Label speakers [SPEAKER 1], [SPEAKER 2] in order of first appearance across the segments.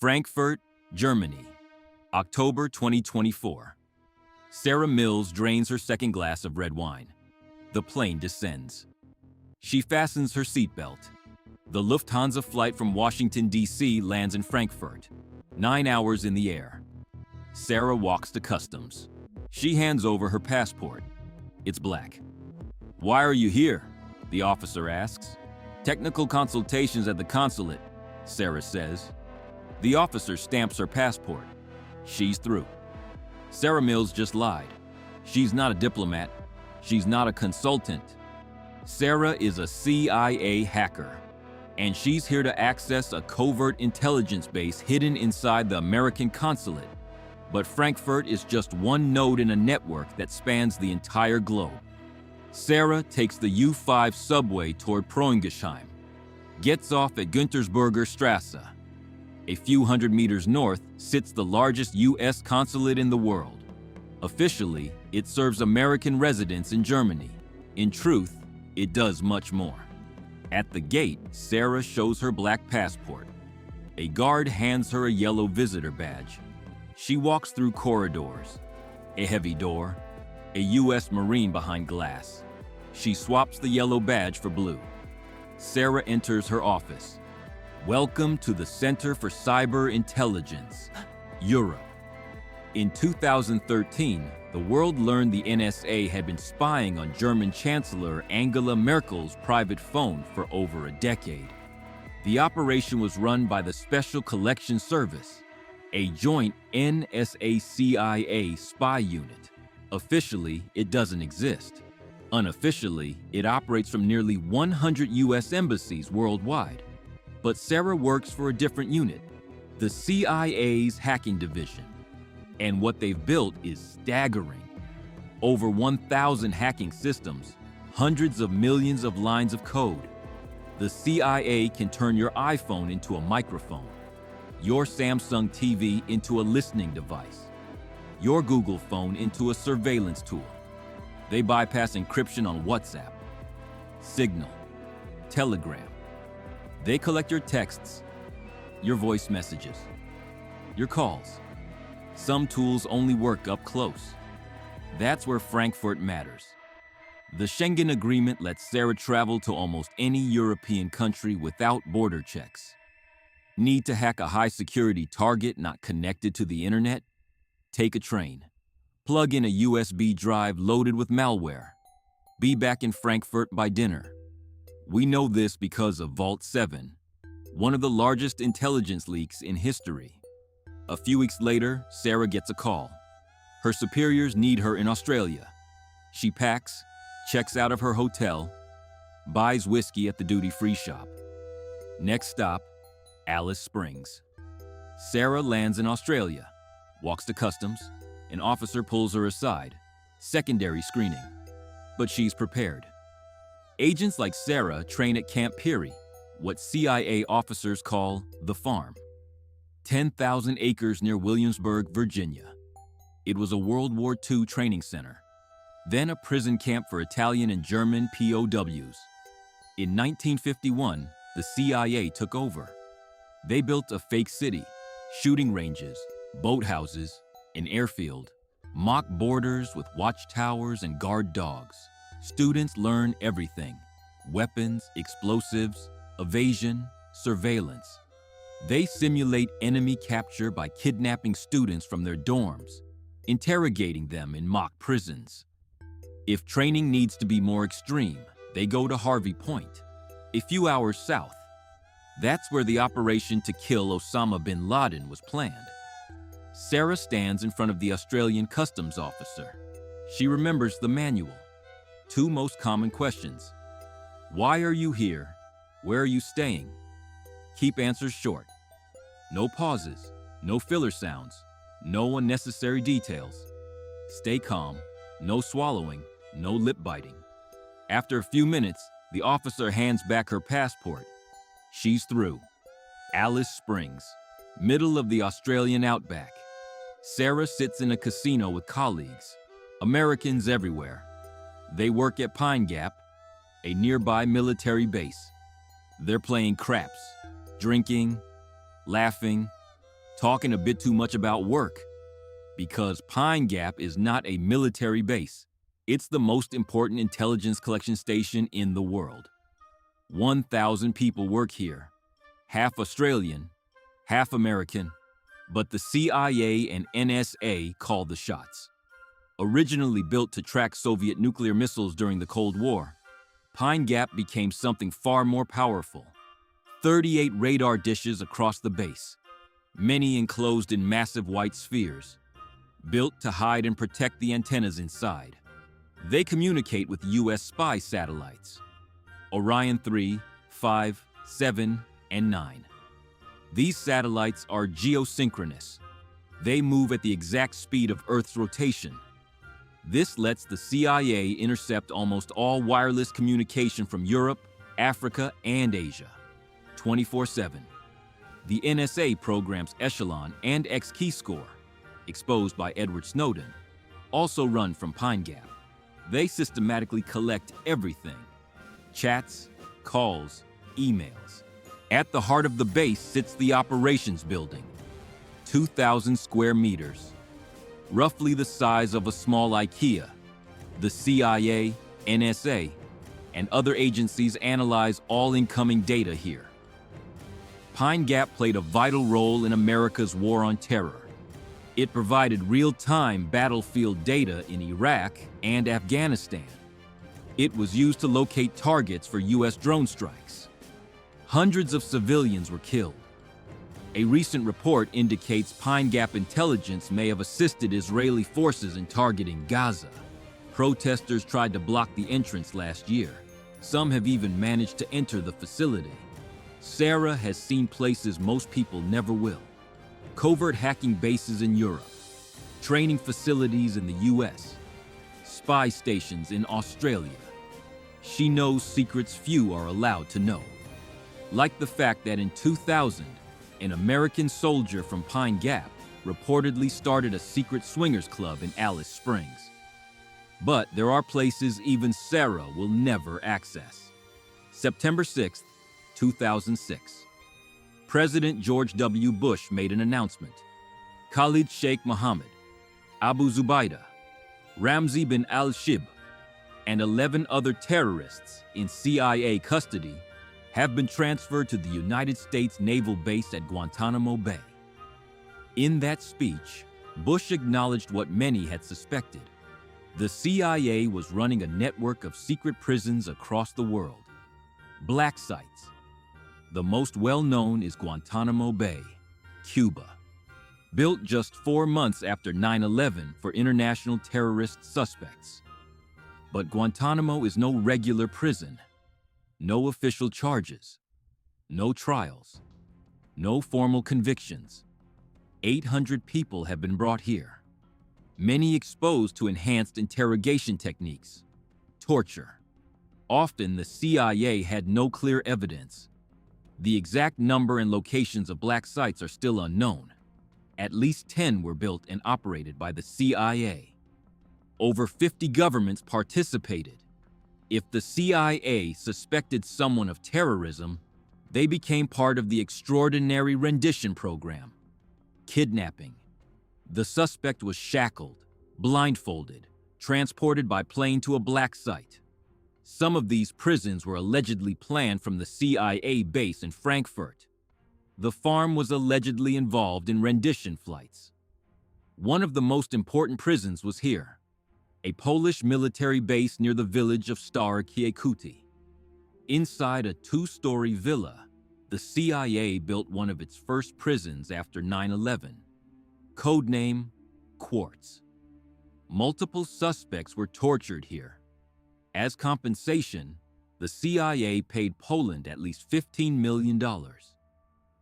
[SPEAKER 1] Frankfurt, Germany, October 2024. Sarah Mills drains her second glass of red wine. The plane descends. She fastens her seatbelt. The Lufthansa flight from Washington, D.C. lands in Frankfurt, 9 hours in the air. Sarah walks to customs. She hands over her passport. It's black. "Why are you here?" the officer asks. "Technical consultations at the consulate," Sarah says. The officer stamps her passport. She's through. Sarah Mills just lied. She's not a diplomat. She's not a consultant. Sarah is a CIA hacker, and she's here to access a covert intelligence base hidden inside the American consulate. But Frankfurt is just one node in a network that spans the entire globe. Sarah takes the U5 subway toward Proingesheim, gets off at Güntersburger Strasse. A few hundred meters north sits the largest U.S. consulate in the world. Officially, it serves American residents in Germany. In truth, it does much more. At the gate, Sarah shows her black passport. A guard hands her a yellow visitor badge. She walks through corridors. A heavy door. A U.S. Marine behind glass. She swaps the yellow badge for blue. Sarah enters her office. "Welcome to the Center for Cyber Intelligence, Europe." In 2013, the world learned the NSA had been spying on German Chancellor Angela Merkel's private phone for over a decade. The operation was run by the Special Collection Service, a joint NSA-CIA spy unit. Officially, it doesn't exist. Unofficially, it operates from nearly 100 U.S. embassies worldwide. But Sarah works for a different unit, the CIA's hacking division. And what they've built is staggering. Over 1,000 hacking systems, hundreds of millions of lines of code. The CIA can turn your iPhone into a microphone, your Samsung TV into a listening device, your Google phone into a surveillance tool. They bypass encryption on WhatsApp, Signal, Telegram. They collect your texts, your voice messages, your calls. Some tools only work up close. That's where Frankfurt matters. The Schengen Agreement lets Sarah travel to almost any European country without border checks. Need to hack a high-security target not connected to the internet? Take a train. Plug in a USB drive loaded with malware. Be back in Frankfurt by dinner. We know this because of Vault 7, one of the largest intelligence leaks in history. A few weeks later, Sarah gets a call. Her superiors need her in Australia. She packs, checks out of her hotel, buys whiskey at the duty-free shop. Next stop, Alice Springs. Sarah lands in Australia, walks to customs. An officer pulls her aside, secondary screening. But she's prepared. Agents like Sarah train at Camp Peary, what CIA officers call the farm. 10,000 acres near Williamsburg, Virginia. It was a World War II training center, then a prison camp for Italian and German POWs. In 1951, the CIA took over. They built a fake city, shooting ranges, boathouses, an airfield, mock borders with watchtowers and guard dogs. Students learn everything: weapons, explosives, evasion, surveillance. They simulate enemy capture by kidnapping students from their dorms, interrogating them in mock prisons. If training needs to be more extreme, they go to Harvey Point, a few hours south. That's where the operation to kill Osama bin Laden was planned. Sarah stands in front of the Australian customs officer. She remembers the manual. 2 most common questions. Why are you here? Where are you staying? Keep answers short. No pauses, no filler sounds, no unnecessary details. Stay calm, no swallowing, no lip biting. After a few minutes, the officer hands back her passport. She's through. Alice Springs, middle of the Australian Outback. Sarah sits in a casino with colleagues, Americans everywhere. They work at Pine Gap, a nearby military base. They're playing craps, drinking, laughing, talking a bit too much about work, because Pine Gap is not a military base. It's the most important intelligence collection station in the world. 1,000 people work here, half Australian, half American, but the CIA and NSA call the shots. Originally built to track Soviet nuclear missiles during the Cold War, Pine Gap became something far more powerful. 38 radar dishes across the base, many enclosed in massive white spheres, built to hide and protect the antennas inside. They communicate with U.S. spy satellites, Orion 3, 5, 7, and 9. These satellites are geosynchronous. They move at the exact speed of Earth's rotation. This lets the CIA intercept almost all wireless communication from Europe, Africa, and Asia, 24/7. The NSA programs Echelon and X-Keyscore, exposed by Edward Snowden, also run from Pine Gap. They systematically collect everything: chats, calls, emails. At the heart of the base sits the operations building, 2,000 square meters, roughly the size of a small IKEA. The CIA, NSA, and other agencies analyze all incoming data here. Pine Gap played a vital role in America's war on terror. It provided real-time battlefield data in Iraq and Afghanistan. It was used to locate targets for U.S. drone strikes. Hundreds of civilians were killed. A recent report indicates Pine Gap intelligence may have assisted Israeli forces in targeting Gaza. Protesters tried to block the entrance last year. Some have even managed to enter the facility. Sarah has seen places most people never will: covert hacking bases in Europe, training facilities in the US, spy stations in Australia. She knows secrets few are allowed to know, like the fact that in 2000, an American soldier from Pine Gap reportedly started a secret swingers club in Alice Springs. But there are places even Sarah will never access. September 6, 2006. President George W. Bush made an announcement. Khalid Sheikh Mohammed, Abu Zubaydah, Ramzi bin al-Shib, and 11 other terrorists in CIA custody have been transferred to the United States Naval Base at Guantanamo Bay. In that speech, Bush acknowledged what many had suspected. The CIA was running a network of secret prisons across the world. Black sites. The most well-known is Guantanamo Bay, Cuba. Built just 4 months after 9/11 for international terrorist suspects. But Guantanamo is no regular prison. No official charges. No trials. No formal convictions. 800 people have been brought here. Many exposed to enhanced interrogation techniques. Torture. Often the CIA had no clear evidence. The exact number and locations of black sites are still unknown. At least 10 were built and operated by the CIA. Over 50 governments participated. If the CIA suspected someone of terrorism, they became part of the extraordinary Rendition program. Kidnapping. The suspect was shackled, blindfolded, transported by plane to a black site. Some of these prisons were allegedly planned from the CIA base in Frankfurt. The farm was allegedly involved in rendition flights. One of the most important prisons was here, a Polish military base near the village of Stare Kiekuty. Inside a 2-story villa, the CIA built one of its first prisons after 9/11. Codename Quartz. Multiple suspects were tortured here. As compensation, the CIA paid Poland at least $15 million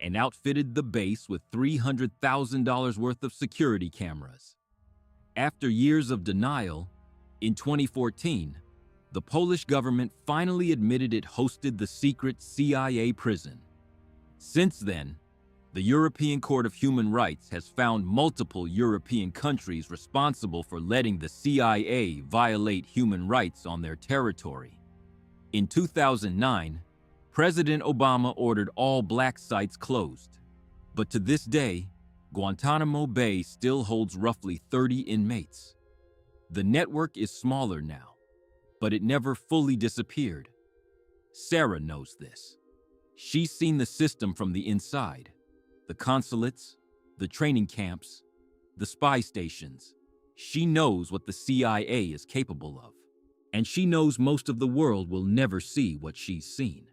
[SPEAKER 1] and outfitted the base with $300,000 worth of security cameras. After years of denial, in 2014, the Polish government finally admitted it hosted the secret CIA prison. Since then, the European Court of Human Rights has found multiple European countries responsible for letting the CIA violate human rights on their territory. In 2009, President Obama ordered all black sites closed. But to this day, Guantanamo Bay still holds roughly 30 inmates. The network is smaller now, but it never fully disappeared. Sarah knows this. She's seen the system from the inside. The consulates, the training camps, the spy stations. She knows what the CIA is capable of. And she knows most of the world will never see what she's seen.